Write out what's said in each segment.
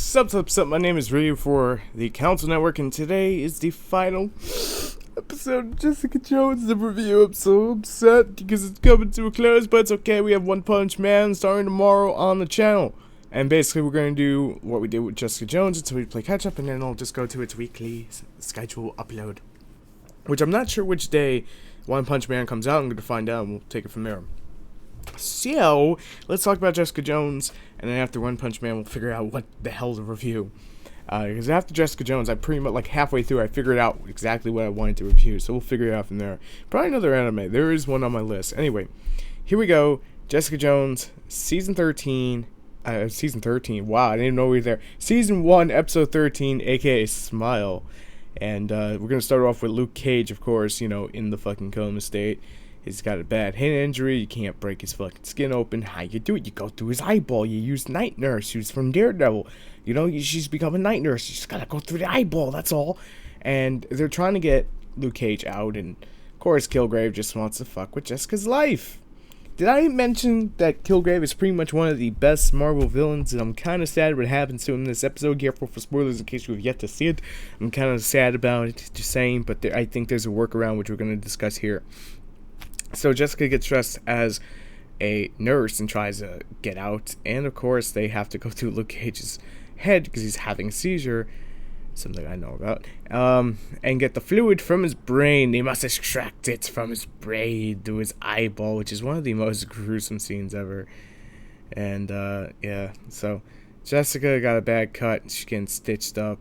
Sup, my name is Ryu for the Council Network, and today is the final episode of Jessica Jones, the review. I'm so upset because it's coming to a close, but it's okay. We have One Punch Man starting tomorrow on the channel. And basically, we're going to do what we did with Jessica Jones until we play catch-up, and then I'll just go to its weekly schedule upload. Which I'm not sure which day One Punch Man comes out. I'm going to find out, and we'll take it from there. So, let's talk about Jessica Jones, and then after One Punch Man, we'll figure out what the hell to review. Because after Jessica Jones, I pretty much, halfway through, I figured out exactly what I wanted to review, so we'll figure it out from there. Probably another anime. There is one on my list. Anyway, here we go. Jessica Jones, Season 13. Season 13. Wow, I didn't even know we were there. Season 1, Episode 13, a.k.a. Smile. And we're going to start off with Luke Cage, of course, in the fucking coma state. He's got a bad hand injury. You can't break his fucking skin open. How you do it? You go through his eyeball. You use Night Nurse, who's from Daredevil. She's become a Night Nurse. You just gotta go through the eyeball, that's all. And they're trying to get Luke Cage out, and of course Kilgrave just wants to fuck with Jessica's life. Did I mention that Kilgrave is pretty much one of the best Marvel villains, and I'm kind of sad what happens to him in this episode. Careful for spoilers in case you have yet to see it. I'm kind of sad about it, just saying, but I think there's a workaround which we're going to discuss here. So Jessica gets dressed as a nurse and tries to get out, and of course they have to go through Luke Cage's head because he's having a seizure, something I know about, and get the fluid from his brain. They must extract it from his brain to his eyeball, which is one of the most gruesome scenes ever. And yeah, so Jessica got a bad cut. She's getting stitched up,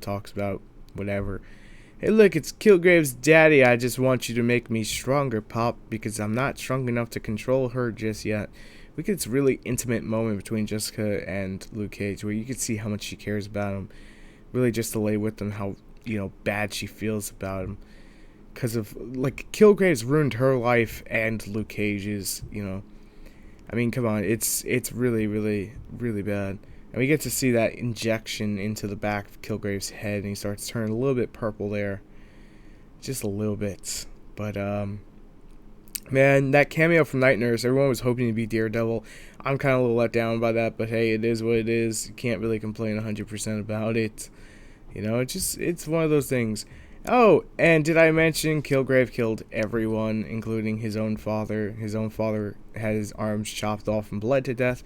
talks about whatever. Hey, look, it's Kilgrave's daddy. I just want you to make me stronger, Pop, because I'm not strong enough to control her just yet. We get this really intimate moment between Jessica and Luke Cage where you can see how much she cares about him. Really just to lay with him how, bad she feels about him. Because of, Kilgrave's ruined her life and Luke Cage's, I mean, come on, it's really, really, really bad. And we get to see that injection into the back of Kilgrave's head, and he starts turning a little bit purple there. Just a little bit. But, man, that cameo from Night Nurse, everyone was hoping to be Daredevil. I'm kind of a little let down by that, but hey, it is what it is. You can't really complain 100% about it. It's one of those things. Oh, and did I mention Kilgrave killed everyone, including his own father? His own father had his arms chopped off and bled to death.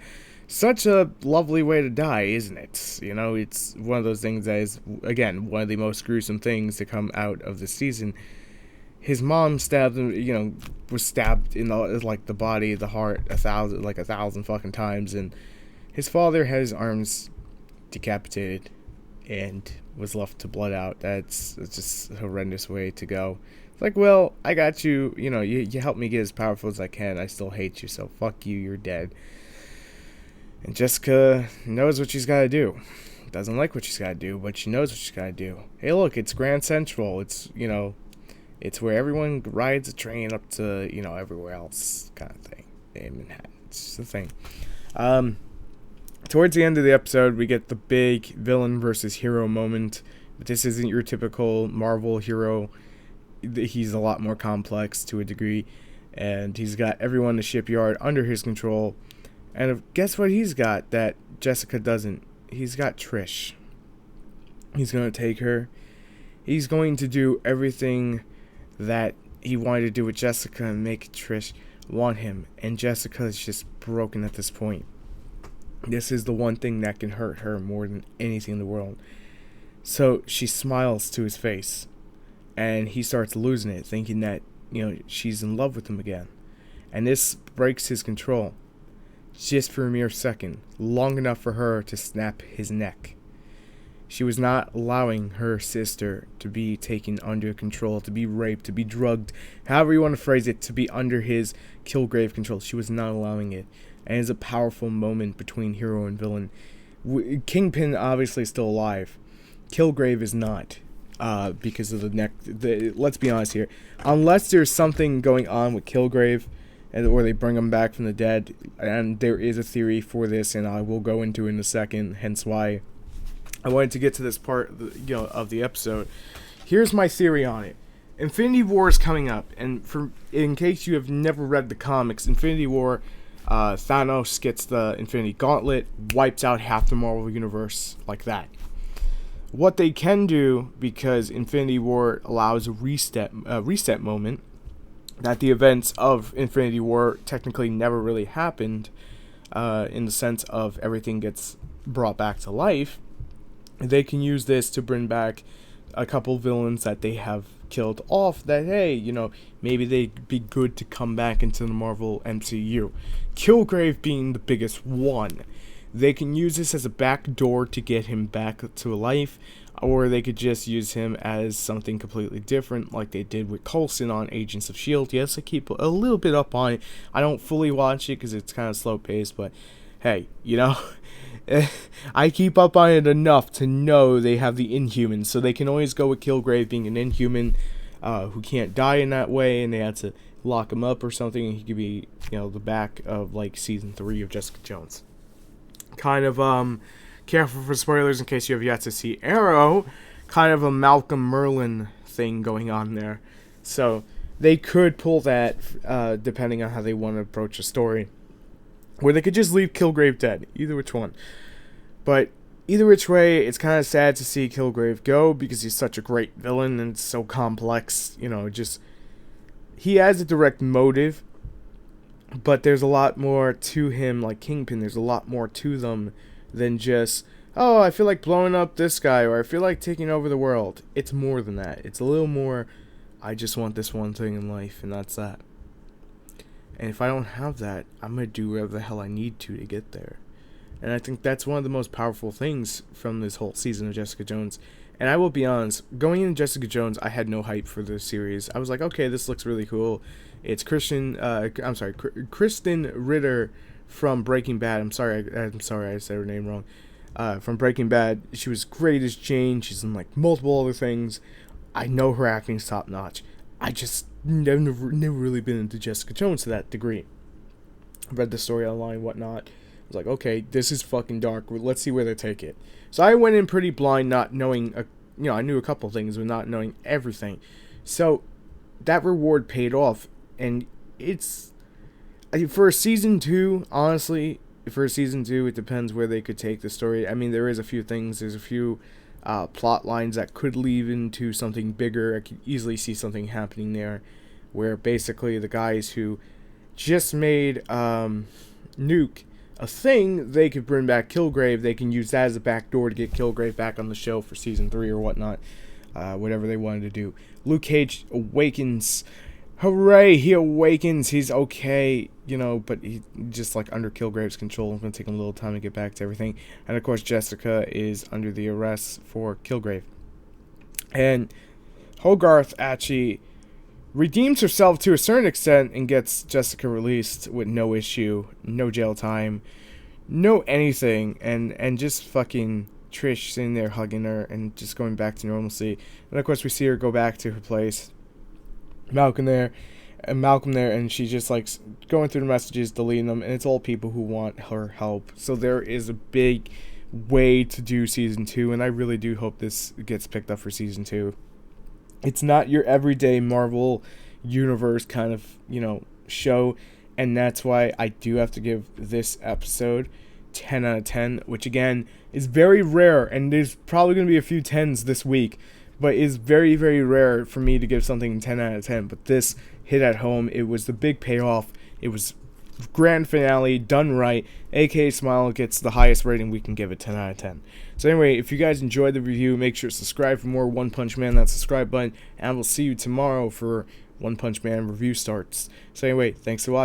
Such a lovely way to die, isn't it? It's one of those things that is, again, one of the most gruesome things to come out of the season. His mom stabbed him, was stabbed in the body, the heart, 1,000 fucking times, and his father had his arms decapitated and was left to blood out. That's just a horrendous way to go. It's well, I got you, you helped me get as powerful as I can. I still hate you, so fuck you, you're dead. And Jessica knows what she's got to do. Doesn't like what she's got to do, but she knows what she's got to do. Hey, look, it's Grand Central. It's, it's where everyone rides a train up to, everywhere else kind of thing in Manhattan. It's just a thing. Towards the end of the episode, we get the big villain versus hero moment. But this isn't your typical Marvel hero. He's a lot more complex to a degree. And he's got everyone in the shipyard under his control. And guess what he's got that Jessica doesn't? He's got Trish. He's going to take her. He's going to do everything that he wanted to do with Jessica and make Trish want him. And Jessica is just broken at this point. This is the one thing that can hurt her more than anything in the world. So she smiles to his face. And he starts losing it, thinking that, she's in love with him again. And this breaks his control. Just for a mere second, long enough for her to snap his neck. She was not allowing her sister to be taken under control, to be raped, to be drugged, however you want to phrase it, to be under his Kilgrave control. She was not allowing it. And it's a powerful moment between hero and villain. Kingpin obviously is still alive. Kilgrave is not. Because of the neck. Let's be honest here. Unless there's something going on with Kilgrave, or they bring him back from the dead, and there is a theory for this, and I will go into it in a second, hence why I wanted to get to this part of the episode. Here's my theory on it. Infinity War is coming up, and in case you have never read the comics, Infinity War Thanos gets the Infinity Gauntlet, wipes out half the Marvel Universe like that. What they can do, because Infinity War allows a reset moment, that the events of Infinity War technically never really happened, in the sense of everything gets brought back to life, they can use this to bring back a couple villains that they have killed off, that, hey, maybe they'd be good to come back into the Marvel MCU. Kilgrave being the biggest one. They can use this as a back door to get him back to life, or they could just use him as something completely different, like they did with Coulson on Agents of S.H.I.E.L.D. Yes, I keep a little bit up on it. I don't fully watch it because it's kind of slow-paced, but hey, I keep up on it enough to know they have the Inhumans, so they can always go with Kilgrave being an Inhuman who can't die in that way, and they had to lock him up or something, and he could be, the back of, like, Season 3 of Jessica Jones. Kind of, careful for spoilers in case you have yet to see Arrow. Kind of a Malcolm Merlin thing going on there. So, they could pull that, depending on how they want to approach a story. Where they could just leave Kilgrave dead. Either which one. But, either which way, it's kind of sad to see Kilgrave go, because he's such a great villain, and it's so complex, he has a direct motive, but there's a lot more to him, like Kingpin. There's a lot more to them than just, oh, I feel like blowing up this guy, or I feel like taking over the world. It's more than that. It's a little more, I just want this one thing in life, and that's that. And if I don't have that, I'm going to do whatever the hell I need to get there. And I think that's one of the most powerful things from this whole season of Jessica Jones. And I will be honest, going into Jessica Jones, I had no hype for this series. I was like, okay, this looks really cool. It's Kristen Ritter from Breaking Bad. I'm sorry, I said her name wrong. From Breaking Bad, she was great as Jane. She's in like multiple other things. I know her acting's top notch. I just never really been into Jessica Jones to that degree. Read the story online, whatnot. I was like, okay, this is fucking dark. Let's see where they take it. So I went in pretty blind, not knowing, I knew a couple things, but not knowing everything. So that reward paid off, and it's, for season 2, honestly, it depends where they could take the story. I mean, there is a few things, there's a few plot lines that could lead into something bigger. I could easily see something happening there, where basically the guys who just made Nuke a thing, they could bring back Kilgrave. They can use that as a backdoor to get Kilgrave back on the show for season 3 or whatnot. Whatever they wanted to do. Luke Cage awakens. Hooray, he awakens. He's okay, but he just like under Kilgrave's control. It's going to take him a little time to get back to everything. And of course, Jessica is under the arrest for Kilgrave. And Hogarth actually redeems herself to a certain extent and gets Jessica released with no issue, no jail time, no anything, and just fucking Trish sitting there hugging her and just going back to normalcy. And of course we see her go back to her place, Malcolm there, and she's just like going through the messages, deleting them, and it's all people who want her help. So there is a big way to do season 2, and I really do hope this gets picked up for season 2. It's not your everyday Marvel Universe kind of, show. And that's why I do have to give this episode 10 out of 10. Which, again, is very rare. And there's probably going to be a few 10s this week. But it's very, very rare for me to give something 10 out of 10. But this hit at home. It was the big payoff. It was grand finale done right. aka Smile gets the highest rating we can give it, 10 out of 10. So anyway, if you guys enjoyed the review, make sure to subscribe for more One Punch Man, that subscribe button, and we'll see you tomorrow for One Punch Man review starts. So anyway, thanks for watching.